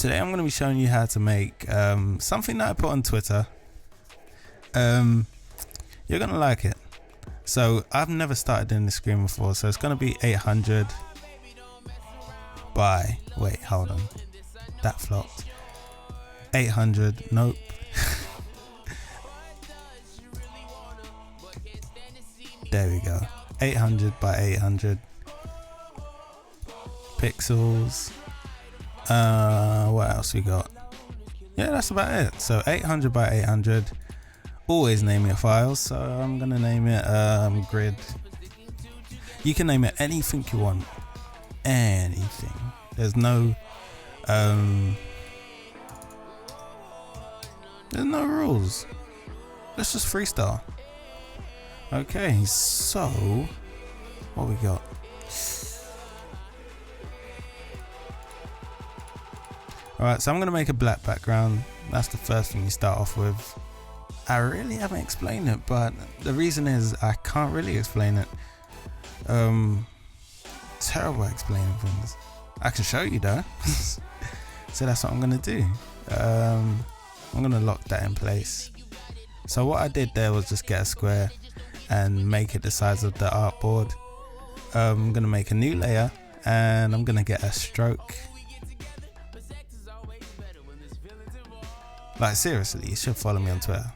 Today I'm going to be showing you how to make something that I put on Twitter. You're going to like it. So I've never started doing this screen before, so it's going to be 800 by, wait, hold on, that flopped. 800, nope. There we go. 800 by 800 pixels. What else we got? Yeah, that's about it. So 800 by 800. Always name your files. So I'm gonna name it grid. You can name it anything you want. Anything. There's no rules. Let's just freestyle. Okay, so what we got? Alright, so I'm gonna make a black background. That's the first thing you start off with. I really haven't explained it, but the reason is I can't really explain it. Terrible at explaining things. I can show you though. So that's what I'm gonna do. I'm gonna lock that in place. So what I did there was just get a square and make it the size of the artboard. I'm gonna make a new layer and I'm gonna get a stroke. Like seriously, you should follow me on Twitter.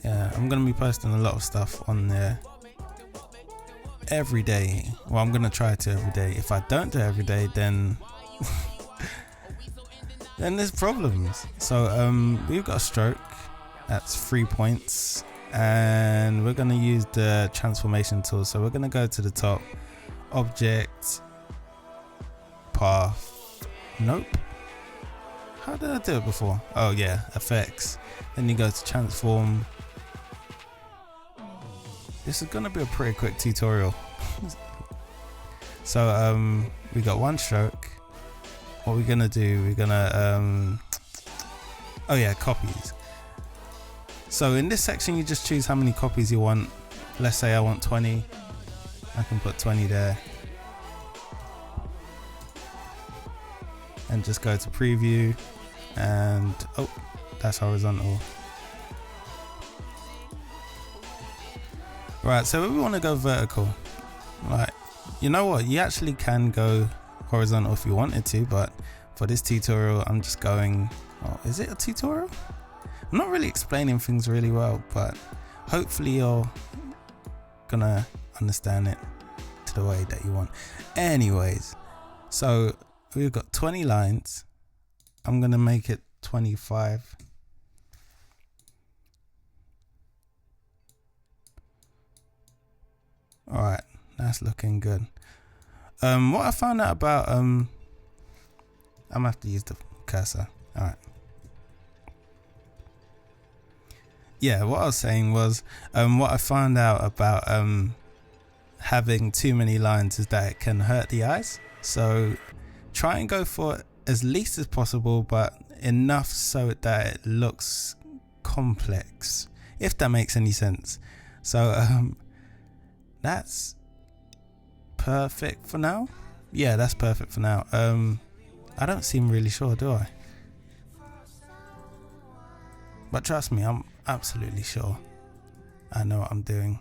Yeah, I'm gonna be posting a lot of stuff on there every day. Well, I'm gonna try to every day. If I don't do it every day, then then there's problems. So we've got a stroke. That's 3 points, and we're gonna use the transformation tool. So we're gonna go to the top, object, path. Nope. How did I do it before? Oh yeah, effects. Then you go to transform. This is gonna be a pretty quick tutorial. So we got one stroke. What we're gonna do? We're gonna oh yeah, copies. So in this section, you just choose how many copies you want. Let's say I want 20. I can put 20 there. And just go to preview. And oh, that's horizontal. Right, so we want to go vertical. Right, you know what? You actually can go horizontal if you wanted to, but for this tutorial, I'm just going. Oh, is it a tutorial? I'm not really explaining things really well, but hopefully you're gonna understand it to the way that you want. Anyways, so we've got 20 lines. I'm gonna make it 25. All right, that's looking good. What I found out about I'm gonna have to use the cursor. All right. Yeah, what I was saying was what I found out about having too many lines is that it can hurt the eyes. So try and go for as least as possible, but enough so that it looks complex, if that makes any sense. So that's perfect for now. Yeah, that's perfect for now. I don't seem really sure, do I? But trust me, I'm absolutely sure I know what I'm doing.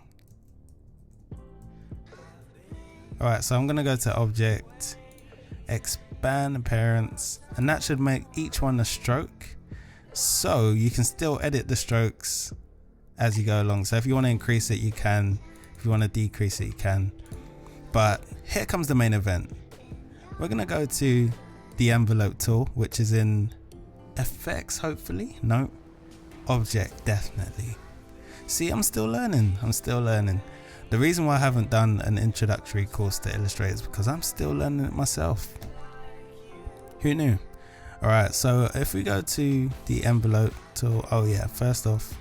Alright, so I'm gonna go to object, expand appearance, and that should make each one a stroke, so you can still edit the strokes as you go along. So if you want to increase it, you can. If you want to decrease it, you can. But here comes the main event. We're gonna go to the envelope tool, which is in effects, hopefully. No, object, definitely. See, I'm still learning. The reason why I haven't done an introductory course to Illustrator is because I'm still learning it myself. Who knew? Alright, so if we go to the envelope tool, oh yeah, first off,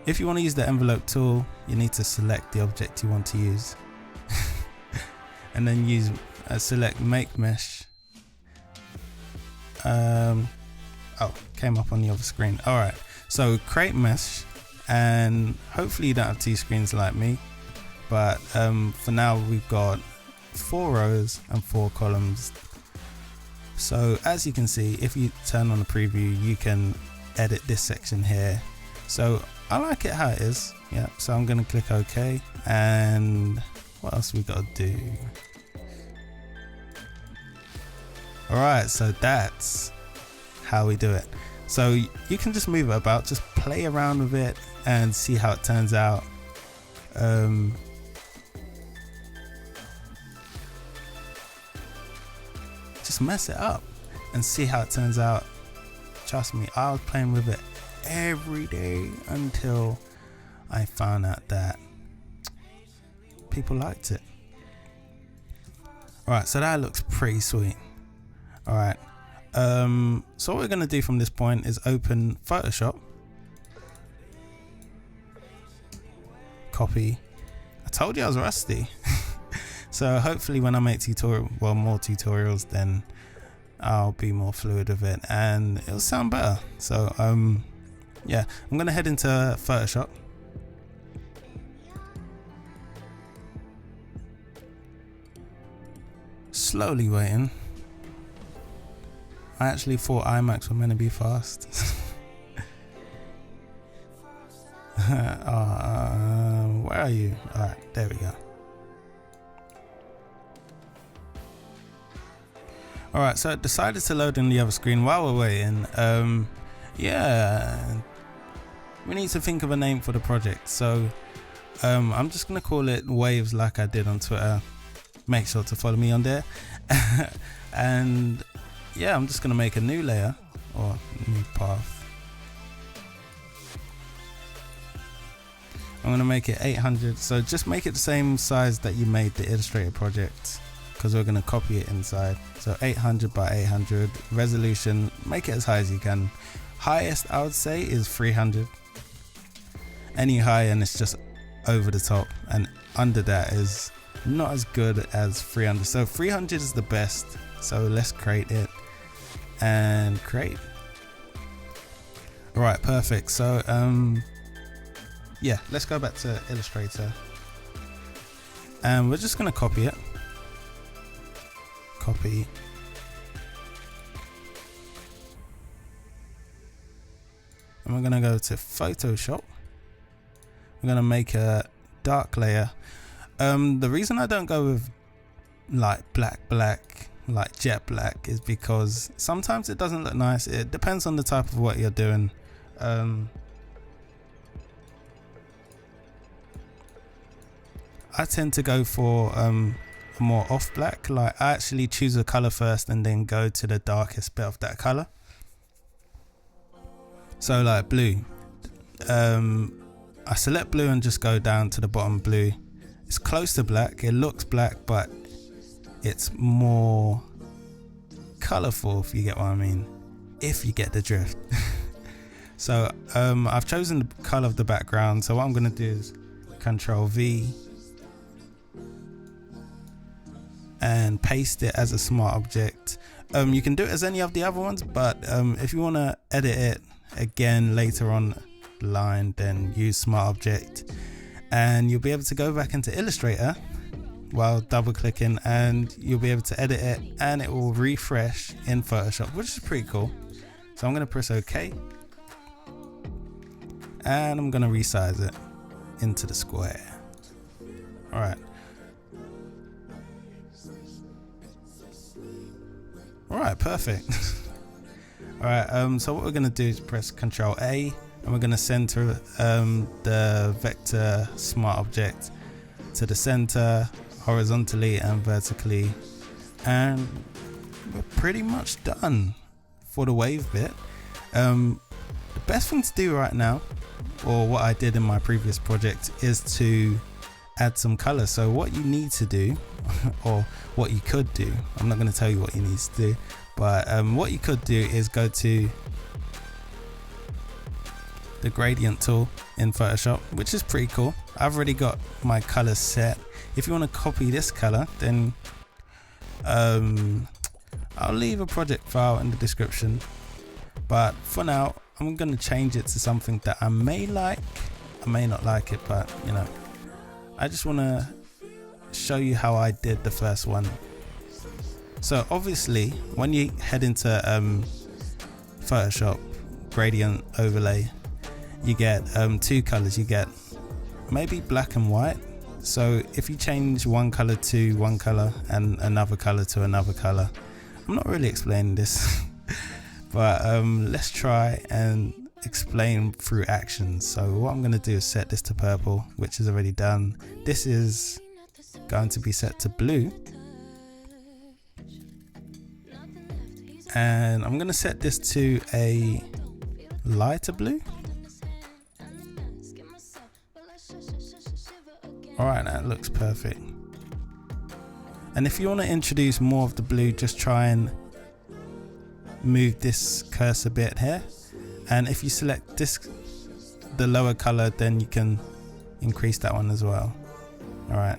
if you want to use the envelope tool, you need to select the object you want to use. And then use select make mesh. Oh, came up on the other screen. Alright, so create mesh, and hopefully you don't have two screens like me, but for now we've got 4 rows and 4 columns. So as you can see, if you turn on the preview, you can edit this section here. So I like it how it is. Yeah, so I'm gonna click OK. And what else we gotta do? Alright, so that's how we do it. So you can just move it about, just play around with it and see how it turns out. Just mess it up and see how it turns out. Trust me, I was playing with it every day until I found out that people liked it. Alright, so that looks pretty sweet. Alright, so what we're going to do from this point is open Photoshop, copy. I told you I was rusty. So hopefully when I make more tutorials, then I'll be more fluid with it and it'll sound better. So yeah, I'm gonna head into Photoshop. Slowly waiting. I actually thought IMAX were meant to be fast. Where are you? Alright, there we go. Alright, so I decided to load in the other screen while we're waiting. Yeah, we need to think of a name for the project. So I'm just gonna call it Waves, like I did on Twitter. Make sure to follow me on there. And yeah, I'm just gonna make a new layer or new path. I'm gonna make it 800. So just make it the same size that you made the Illustrator project, because we're gonna copy it inside. So 800 by 800 resolution, make it as high as you can. Highest I would say is 300. Any higher and it's just over the top, and under that is not as good as 300. So 300 is the best. So let's create it and create. All right, perfect. So yeah, let's go back to Illustrator and we're just gonna copy it. Copy. And we're gonna go to Photoshop. We're gonna make a dark layer. The reason I don't go with like black, like jet black, is because sometimes it doesn't look nice. It depends on the type of what you're doing. I tend to go for more off black. Like I actually choose a color first and then go to the darkest bit of that color. So like blue, I select blue and just go down to the bottom blue. It's close to black, it looks black, but it's more colorful, if you get what I mean, if you get the drift. So I've chosen the color of the background. So what I'm gonna do is Control V and paste it as a smart object. You can do it as any of the other ones, but if you want to edit it again later on the line, then use smart object and you'll be able to go back into Illustrator while double clicking and you'll be able to edit it and it will refresh in Photoshop, which is pretty cool. So I'm going to press OK and I'm going to resize it into the square. All right. Alright, perfect. Alright, so what we're going to do is press Control A and we're going to center the vector smart object to the center horizontally and vertically, and we're pretty much done for the wave bit. The best thing to do right now, or what I did in my previous project, is to add some color. So what you need to do, or what you could do, I'm not going to tell you what you need to do, but what you could do is go to the gradient tool in Photoshop, which is pretty cool. I've already got my colors set. If you want to copy this color, then I'll leave a project file in the description, but for now I'm going to change it to something that I may like. I may not like it, but you know, I just want to show you how I did the first one. So obviously when you head into Photoshop gradient overlay, you get two colors. You get maybe black and white. So if you change one color to one color and another color to another color, I'm not really explaining this but let's try and explain through actions. So what I'm going to do is set this to purple, which is already done. This is going to be set to blue, and I'm going to set this to a lighter blue. Alright, that looks perfect. And if you want to introduce more of the blue, just try and move this cursor bit here, and if you select this, the lower color, then you can increase that one as well. Alright,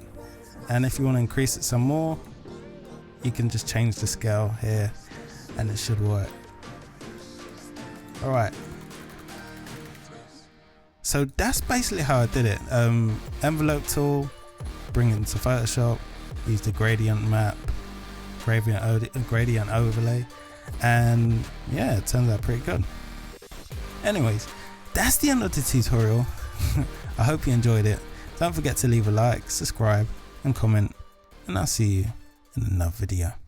and if you want to increase it some more, you can just change the scale here and it should work. Alright, so that's basically how I did it. Envelope tool, bring it into Photoshop, use the gradient map, gradient overlay, and yeah, it turns out pretty good. Anyways, that's the end of the tutorial. I hope you enjoyed it. Don't forget to leave a like, subscribe and comment, and I'll see you in another video.